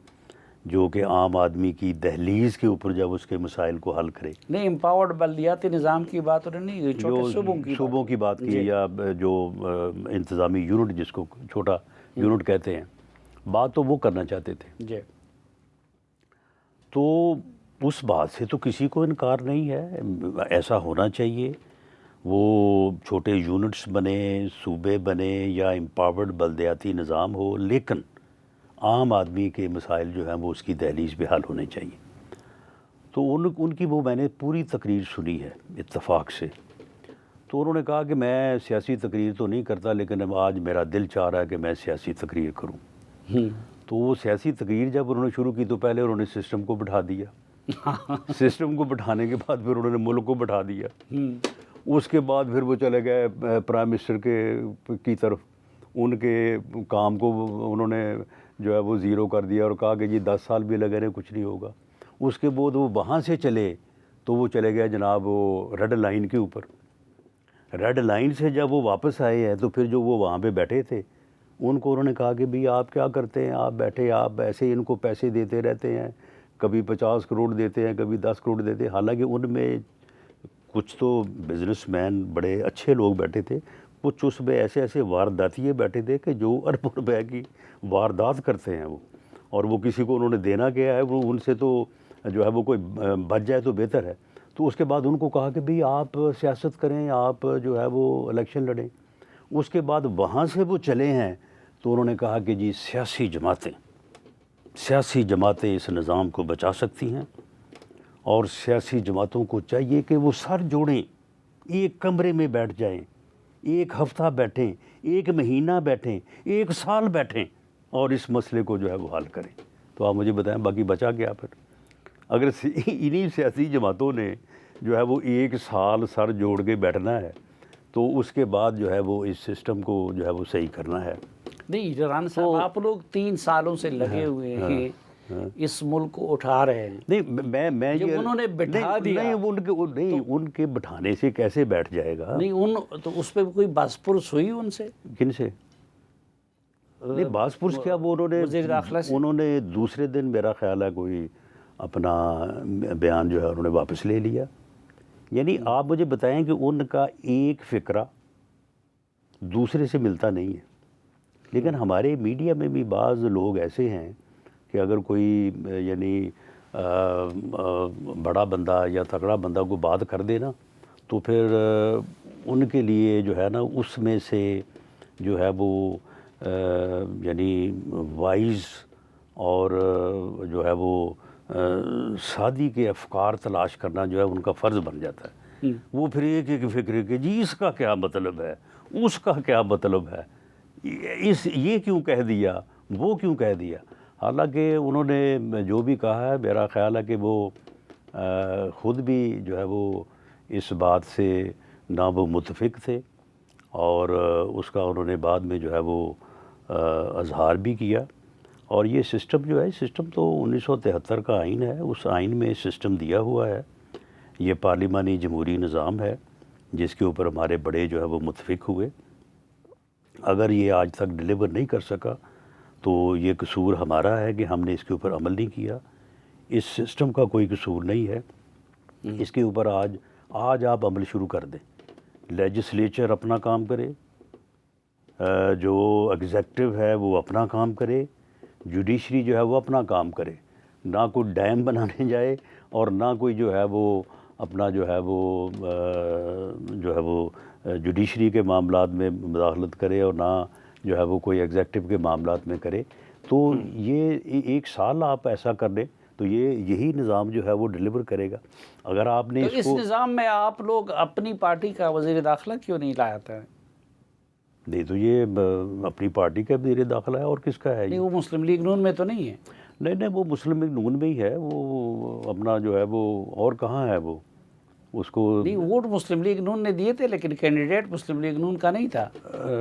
B: جو کہ عام آدمی کی دہلیز کے اوپر جب اس کے مسائل کو حل کرے.
A: نہیں، امپاورڈ بلدیاتی نظام کی بات نہیں، چھوٹے
B: صوبوں کی بات کی یا جو انتظامی یونٹ جس کو چھوٹا یونٹ کہتے ہیں، بات تو وہ کرنا چاہتے تھے.
A: جی،
B: تو اس بات سے تو کسی کو انکار نہیں ہے، ایسا ہونا چاہیے. وہ چھوٹے یونٹس بنے، صوبے بنے یا امپاورڈ بلدیاتی نظام ہو، لیکن عام آدمی کے مسائل جو ہیں وہ اس کی دہلیز پہ حل ہونے چاہیے. تو ان کی وہ میں نے پوری تقریر سنی ہے اتفاق سے. تو انہوں نے کہا کہ میں سیاسی تقریر تو نہیں کرتا لیکن آج میرا دل چاہ رہا ہے کہ میں سیاسی تقریر کروں. تو وہ سیاسی تقریر جب انہوں نے شروع کی تو پہلے انہوں نے سسٹم کو بٹھا دیا. سسٹم کو بٹھانے کے بعد پھر انہوں نے ملک کو بٹھا دیا. اس کے بعد پھر وہ چلے گئے پرائم منسٹر کی طرف. ان کے کام کو انہوں نے جو ہے وہ زیرو کر دیا اور کہا کہ جی 10 سال بھی لگے رہے کچھ نہیں ہوگا. اس کے بعد وہ وہاں سے چلے تو وہ چلے گئے جناب وہ ریڈ لائن کے اوپر. ریڈ لائن سے جب وہ واپس آئے ہیں تو پھر جو وہ وہاں پہ بیٹھے تھے ان کو انہوں نے کہا کہ بھئی آپ کیا کرتے ہیں، آپ بیٹھے آپ ایسے ان کو پیسے دیتے رہتے ہیں، کبھی 50 کروڑ دیتے ہیں، کبھی 10 کروڑ دیتے ہیں. حالانکہ ان میں کچھ تو بزنس مین بڑے اچھے لوگ بیٹھے تھے، کچھ اس میں ایسے وارداتیے بیٹھے تھے کہ جو اربوں روپے کی واردات کرتے ہیں وہ، اور وہ کسی کو انہوں نے دینا کیا ہے وہ ان سے تو جو ہے وہ کوئی بچ جائے تو بہتر ہے. تو اس کے بعد ان کو کہا کہ بھئی آپ سیاست کریں، آپ جو ہے وہ الیکشن لڑیں. اس کے بعد وہاں سے وہ چلے ہیں تو انہوں نے کہا کہ جی سیاسی جماعتیں اس نظام کو بچا سکتی ہیں اور سیاسی جماعتوں کو چاہیے کہ وہ سر جوڑیں، ایک کمرے میں بیٹھ جائیں، 1 ہفتہ بیٹھیں، 1 مہینہ بیٹھیں، 1 سال بیٹھیں اور اس مسئلے کو جو ہے وہ حل کریں. تو آپ مجھے بتائیں باقی بچا کیا پھر؟ اگر انہی سیاسی جماعتوں نے جو ہے وہ 1 سال سر جوڑ کے بیٹھنا ہے تو اس کے بعد جو ہے وہ اس سسٹم کو جو ہے وہ صحیح کرنا ہے.
A: نہیں رانا صاحب، آپ لوگ 3 سالوں سے لگے ہوئے ہیں، اس ملک کو اٹھا رہے ہیں.
B: نہیں میں
A: جب انہوں نے بٹھا دیا،
B: نہیں ان کے بٹھانے سے کیسے بیٹھ جائے گا؟
A: نہیں تو اس پہ کوئی بحث پرس ہوئی ان سے؟
B: کن سے؟ نہیں بحث پرس کیا، وہ
A: وزیر داخلہ سے
B: انہوں نے دوسرے دن میرا خیال ہے کوئی اپنا بیان جو ہے انہوں نے واپس لے لیا. یعنی آپ مجھے بتائیں کہ ان کا ایک فکرہ دوسرے سے ملتا نہیں ہے. لیکن ہمارے میڈیا میں بھی بعض لوگ ایسے ہیں کہ اگر کوئی یعنی بڑا بندہ یا تگڑا بندہ کو بات کر دے نا تو پھر ان کے لیے جو ہے نا اس میں سے جو ہے وہ یعنی وائز اور جو ہے وہ سادی کے افکار تلاش کرنا جو ہے ان کا فرض بن جاتا ہے. وہ پھر ایک فکر کہ جی اس کا کیا مطلب ہے، اس کا کیا مطلب ہے. یہ کیوں کہہ دیا، وہ کیوں کہہ دیا. حالانکہ انہوں نے جو بھی کہا ہے میرا خیال ہے کہ وہ خود بھی جو ہے وہ اس بات سے نہ وہ متفق تھے، اور اس کا انہوں نے بعد میں جو ہے وہ اظہار بھی کیا. اور یہ سسٹم جو ہے، سسٹم تو 1973 کا آئین ہے، اس آئین میں سسٹم دیا ہوا ہے. یہ پارلیمانی جمہوری نظام ہے جس کے اوپر ہمارے بڑے جو ہے وہ متفق ہوئے. اگر یہ آج تک ڈیلیور نہیں کر سکا تو یہ قصور ہمارا ہے کہ ہم نے اس کے اوپر عمل نہیں کیا. اس سسٹم کا کوئی قصور نہیں ہے. اس کے اوپر آج آپ عمل شروع کر دیں. لیجسلیچر اپنا کام کرے، جو ایگزیکٹو ہے وہ اپنا کام کرے، جوڈیشری جو ہے وہ اپنا کام کرے. نہ کوئی ڈیم بنانے جائے اور نہ کوئی جو ہے وہ اپنا جو ہے وہ جوڈیشری کے معاملات میں مداخلت کرے، اور نہ جو ہے وہ کوئی ایگزیکٹو کے معاملات میں کرے. تو یہ 1 سال آپ ایسا کر لیں تو یہی نظام جو ہے وہ ڈیلیور کرے گا. اگر آپ نے
A: تو اس نظام میں آپ لوگ اپنی پارٹی کا وزیر داخلہ کیوں نہیں لایا تھا؟
B: نہیں تو یہ اپنی پارٹی کا وزیر داخلہ ہے، اور کس کا ہے؟
A: نہیں، وہ مسلم لیگ نون میں تو نہیں ہے.
B: نہیں، وہ مسلم لیگ نون میں ہی ہے. وہ اپنا جو ہے وہ اور کہاں ہے وہ اس کو
A: نہیں، ووٹ مسلم لیگ نون نے دیے تھے لیکن کینڈیڈیٹ مسلم لیگ نون کا نہیں تھا.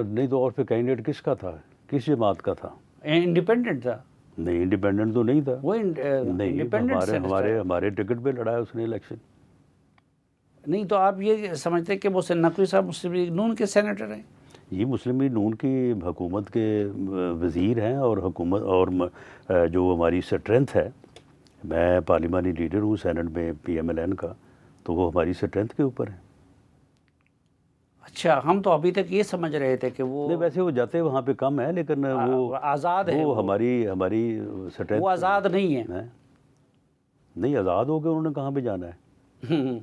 B: نہیں تو اور پھر کینڈیڈیٹ کس کا تھا، کس جماعت کا تھا؟
A: انڈیپینڈنٹ تھا.
B: نہیں، انڈیپینڈنٹ تو نہیں تھا.
A: وہ
B: نہیں،
A: انڈیپینڈنٹ
B: ہمارے ٹکٹ پہ لڑایا اس نے الیکشن.
A: نہیں تو آپ یہ سمجھتے کہ محسن نقوی صاحب مسلم لیگ نون کے سینیٹر ہیں؟
B: یہ مسلم لیگ نون کی حکومت کے وزیر ہیں، اور حکومت اور جو ہماری اسٹرینتھ ہے، میں پارلیمانی لیڈر ہوں سینٹ میں PMLN کا، تو وہ ہماری اسٹرینتھ کے اوپر ہے.
A: اچھا، ہم تو ابھی تک یہ سمجھ رہے تھے کہ وہ
B: نہیں، ویسے وہ جاتے وہاں پہ کم ہے، لیکن وہ
A: آزاد ہے.
B: وہ ہماری اسٹرینتھ.
A: وہ آزاد نہیں ہے.
B: نہیں، آزاد ہو کے انہوں نے کہاں پہ جانا ہے؟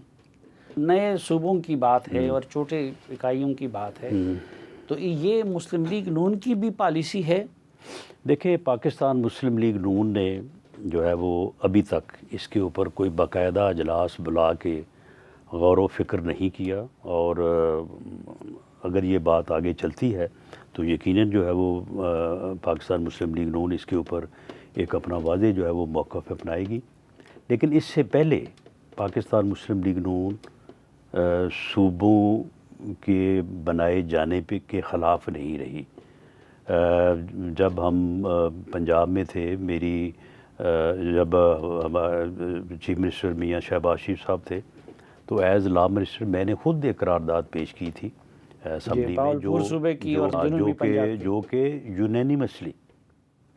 A: نئے صوبوں کی بات ہے اور چھوٹے اکائیوں کی بات ہے، تو یہ مسلم لیگ نون کی بھی پالیسی ہے.
B: دیکھیں، پاکستان مسلم لیگ نون نے جو ہے وہ ابھی تک اس کے اوپر کوئی باقاعدہ اجلاس بلا کے غور و فکر نہیں کیا، اور اگر یہ بات آگے چلتی ہے تو یقیناً جو ہے وہ پاکستان مسلم لیگ نون اس کے اوپر ایک اپنا واضح جو ہے وہ موقف اپنائے گی. لیکن اس سے پہلے پاکستان مسلم لیگ نون صوبوں کے بنائے جانے کے خلاف نہیں رہی. جب ہم پنجاب میں تھے، جب چیف منسٹر میاں شہباز شریف صاحب تھے، تو ایز لا منسٹر میں نے خود ایک قرارداد پیش کی تھی اسمبلی میں، جو کہ یونینیمسلی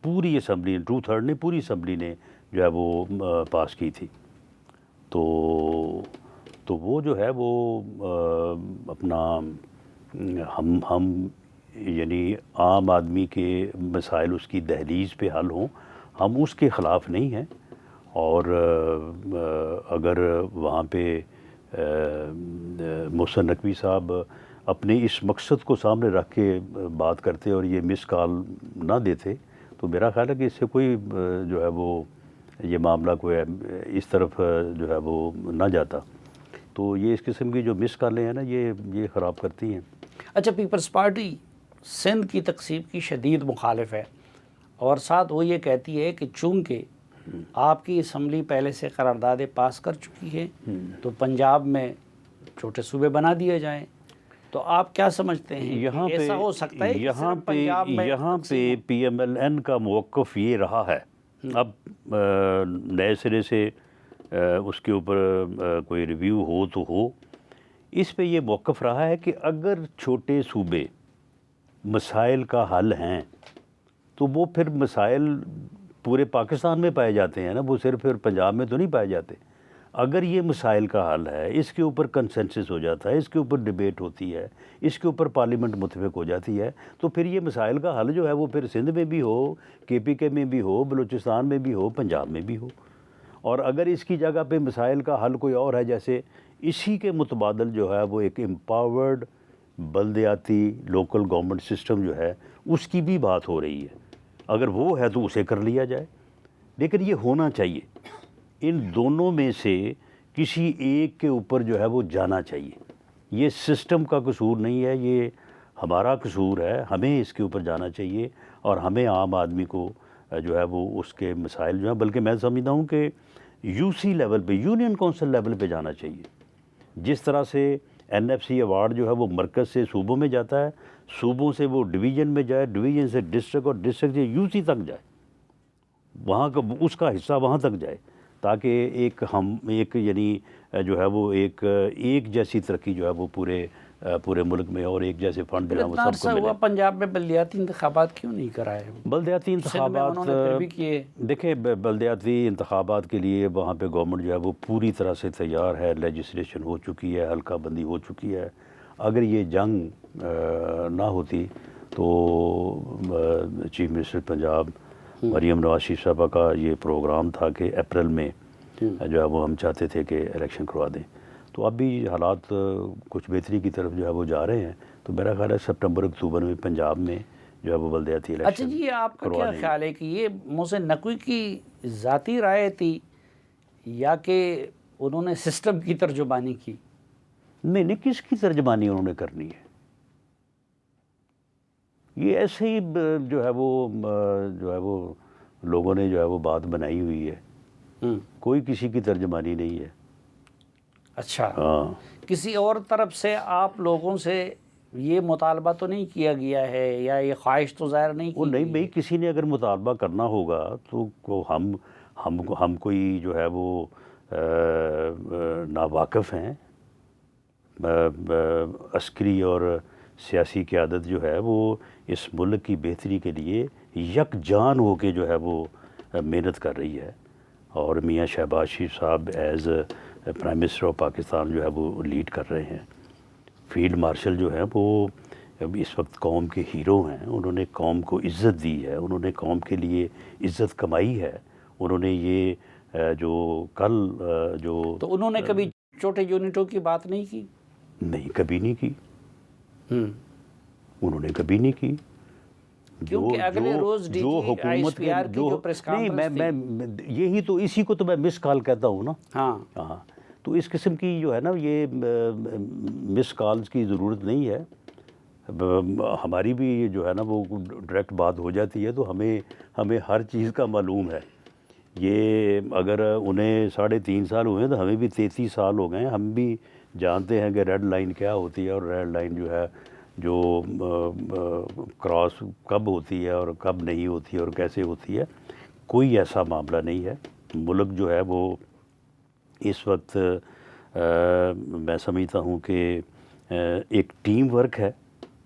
B: پوری اسمبلی 2/3 نے، پوری اسمبلی نے جو ہے وہ پاس کی تھی. تو وہ جو ہے وہ اپنا ہم یعنی عام آدمی کے مسائل اس کی دہلیز پہ حل ہوں، ہم اس کے خلاف نہیں ہیں. اور اگر وہاں پہ محسن نقوی صاحب اپنے اس مقصد کو سامنے رکھ کے بات کرتے اور یہ مس کال نہ دیتے تو میرا خیال ہے کہ اس سے کوئی جو ہے وہ یہ معاملہ کوئی اس طرف جو ہے وہ نہ جاتا. تو یہ اس قسم کی جو مس کالیں ہیں نا، یہ خراب کرتی ہیں.
A: اچھا، پیپلز پارٹی سندھ کی تقسیم کی شدید مخالف ہے، اور ساتھ وہ یہ کہتی ہے کہ چونکہ آپ کی اسمبلی پہلے سے قراردادیں پاس کر چکی ہے تو پنجاب میں چھوٹے صوبے بنا دیے جائیں. تو آپ کیا سمجھتے ہیں کہ ایسا ہو سکتا ہے؟
B: یہاں پہ PMLN کا موقف یہ رہا ہے. اب نئے سرے سے اس کے اوپر کوئی ریویو ہو تو ہو. اس پہ یہ موقف رہا ہے کہ اگر چھوٹے صوبے مسائل کا حل ہیں تو وہ پھر مسائل پورے پاکستان میں پائے جاتے ہیں نا، وہ صرف پھر پنجاب میں تو نہیں پائے جاتے. اگر یہ مسائل کا حل ہے، اس کے اوپر کنسنسس ہو جاتا ہے، اس کے اوپر ڈیبیٹ ہوتی ہے، اس کے اوپر پارلیمنٹ متفق ہو جاتی ہے، تو پھر یہ مسائل کا حل جو ہے وہ پھر سندھ میں بھی ہو، KPK میں بھی ہو، بلوچستان میں بھی ہو، پنجاب میں بھی ہو. اور اگر اس کی جگہ پہ مسائل کا حل کوئی اور ہے، جیسے اسی کے متبادل جو ہے وہ ایک امپاورڈ بلدیاتی لوکل گورنمنٹ سسٹم جو ہے اس کی بھی بات ہو رہی ہے، اگر وہ ہے تو اسے کر لیا جائے. لیکن یہ ہونا چاہیے، ان دونوں میں سے کسی ایک کے اوپر جو ہے وہ جانا چاہیے. یہ سسٹم کا قصور نہیں ہے، یہ ہمارا قصور ہے، ہمیں اس کے اوپر جانا چاہیے اور ہمیں عام آدمی کو جو ہے وہ اس کے مسائل جو ہیں، بلکہ میں سمجھتا ہوں کہ یو سی لیول پہ، یونین کونسل لیول پہ جانا چاہیے. جس طرح سے این ایف سی ایوارڈ جو ہے وہ مرکز سے صوبوں میں جاتا ہے، صوبوں سے وہ ڈویژن میں جائے، ڈویژن سے ڈسٹرکٹ اور ڈسٹرکٹ سے یو سی تک جائے، وہاں کا اس کا حصہ وہاں تک جائے، تاکہ ایک یعنی جو ہے وہ ایک جیسی ترقی جو ہے وہ پورے ملک میں، اور ایک جیسے فنڈ جو ہے وہ
A: اتنا
B: سب
A: عرصہ
B: کو
A: ہوا
B: ملے.
A: پنجاب میں بلدیاتی انتخابات کیوں نہیں کرائے؟
B: بلدیاتی انتخابات
A: انہوں نے پھر بھی کیے.
B: دیکھیں، بلدیاتی انتخابات کے لیے وہاں پہ گورنمنٹ جو ہے وہ پوری طرح سے تیار ہے، لیجسلیشن ہو چکی ہے، حلقہ بندی ہو چکی ہے. اگر یہ جنگ نہ ہوتی تو چیف منسٹر پنجاب مریم نواز شریف صاحبہ کا یہ پروگرام تھا کہ اپریل میں جو ہے وہ ہم چاہتے تھے کہ الیکشن کروا دیں. تو اب بھی حالات کچھ بہتری کی طرف جو ہے وہ جا رہے ہیں، تو میرا خیال ہے سپٹمبر اکتوبر میں پنجاب میں جو ہے وہ بلدیاتی الیکشن.
A: اچھا جی، آپ کا کیا خیال ہے کہ یہ محسن نقوی کی ذاتی رائے تھی یا کہ انہوں نے سسٹم کی ترجمانی کی؟
B: نہیں، کس کی ترجمانی انہوں نے کرنی ہے؟ یہ ایسے ہی جو ہے وہ لوگوں نے جو ہے وہ بات بنائی ہوئی ہے، کوئی کسی کی ترجمانی نہیں ہے.
A: اچھا،
B: ہاں،
A: کسی اور طرف سے آپ لوگوں سے یہ مطالبہ تو نہیں کیا گیا ہے یا یہ خواہش تو ظاہر نہیں
B: وہ
A: کی
B: نہیں
A: گئی
B: بھائی، کسی نے اگر مطالبہ کرنا ہوگا تو ہم کوئی جو ہے وہ ناواقف ہیں. عسکری اور سیاسی قیادت جو ہے وہ اس ملک کی بہتری کے لیے یکجان ہو کے جو ہے وہ محنت کر رہی ہے، اور میاں شہباز شریف صاحب as prime minister of Pakistan جو ہے وہ لیڈ کر رہے ہیں. فیلڈ مارشل جو ہیں وہ اس وقت قوم کے ہیرو ہیں، انہوں نے قوم کو عزت دی ہے، انہوں نے قوم کے لیے عزت کمائی ہے. انہوں نے یہ جو
A: تو انہوں نے کبھی چھوٹے یونٹوں کی بات نہیں کی؟
B: نہیں، کبھی نہیں کی. انہوں نے کبھی نہیں کی.
A: کیونکہ اگلے روز D G I S P R کی جو پریس کانفرنس تھی،
B: میں یہی تو اسی کو تو میں مس کال کہتا ہوں نا.
A: ہاں،
B: تو اس قسم کی جو ہے نا یہ مس کالز کی ضرورت نہیں ہے. ہماری بھی جو ہے نا وہ ڈائریکٹ بات ہو جاتی ہے، تو ہمیں ہر چیز کا معلوم ہے. یہ اگر انہیں 3.5 سال ہوئے ہیں تو ہمیں بھی 33 سال ہو گئے ہیں. ہم بھی جانتے ہیں کہ ریڈ لائن کیا ہوتی ہے، اور ریڈ لائن جو ہے جو کراس کب ہوتی ہے اور کب نہیں ہوتی ہے اور کیسے ہوتی ہے. کوئی ایسا معاملہ نہیں ہے. ملک جو ہے وہ اس وقت میں سمجھتا ہوں کہ ایک ٹیم ورک ہے،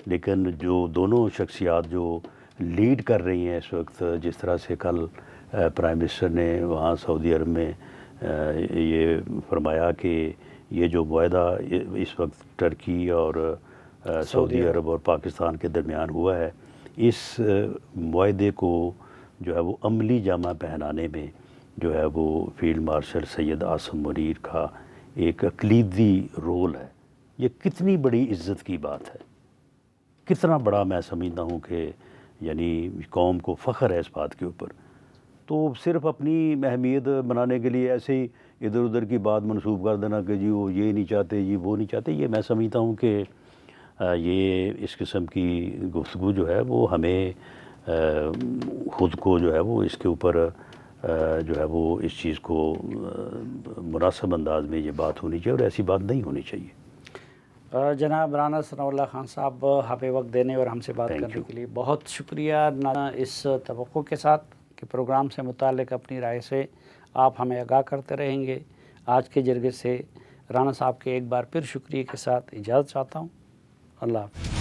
B: لیکن جو دونوں شخصیات جو لیڈ کر رہی ہیں اس وقت، جس طرح سے کل پرائم منسٹر نے وہاں سعودی عرب میں یہ فرمایا کہ یہ جو معاہدہ اس وقت ٹرکی اور سعودی عرب اور پاکستان کے درمیان ہوا ہے، اس معاہدے کو جو ہے وہ عملی جامہ پہنانے میں جو ہے وہ فیلڈ مارشل سید عاصم منیر کا ایک کلیدی رول ہے. یہ کتنی بڑی عزت کی بات ہے، کتنا بڑا میں سمجھتا ہوں کہ یعنی قوم کو فخر ہے اس بات کے اوپر. تو صرف اپنی اہمیت بنانے کے لیے ایسے ہی ادھر ادھر کی بات منسوب کر دینا کہ جی وہ یہ نہیں چاہتے، جی وہ نہیں چاہتے، یہ میں سمجھتا ہوں کہ یہ اس قسم کی گفتگو جو ہے وہ ہمیں خود کو جو ہے وہ اس کے اوپر جو ہے وہ اس چیز کو مناسب انداز میں یہ بات ہونی چاہیے، اور ایسی بات نہیں ہونی چاہیے.
A: جناب رانا ثناء اللہ خان صاحب، ہمیں وقت دینے اور ہم سے بات کرنے کے لیے بہت شکریہ. اس توقع کے ساتھ کہ پروگرام سے متعلق اپنی رائے سے آپ ہمیں آگاہ کرتے رہیں گے. آج کے جرگے سے رانا صاحب کے ایک بار پھر شکریہ کے ساتھ اجازت چاہتا ہوں. اللہ حافظ.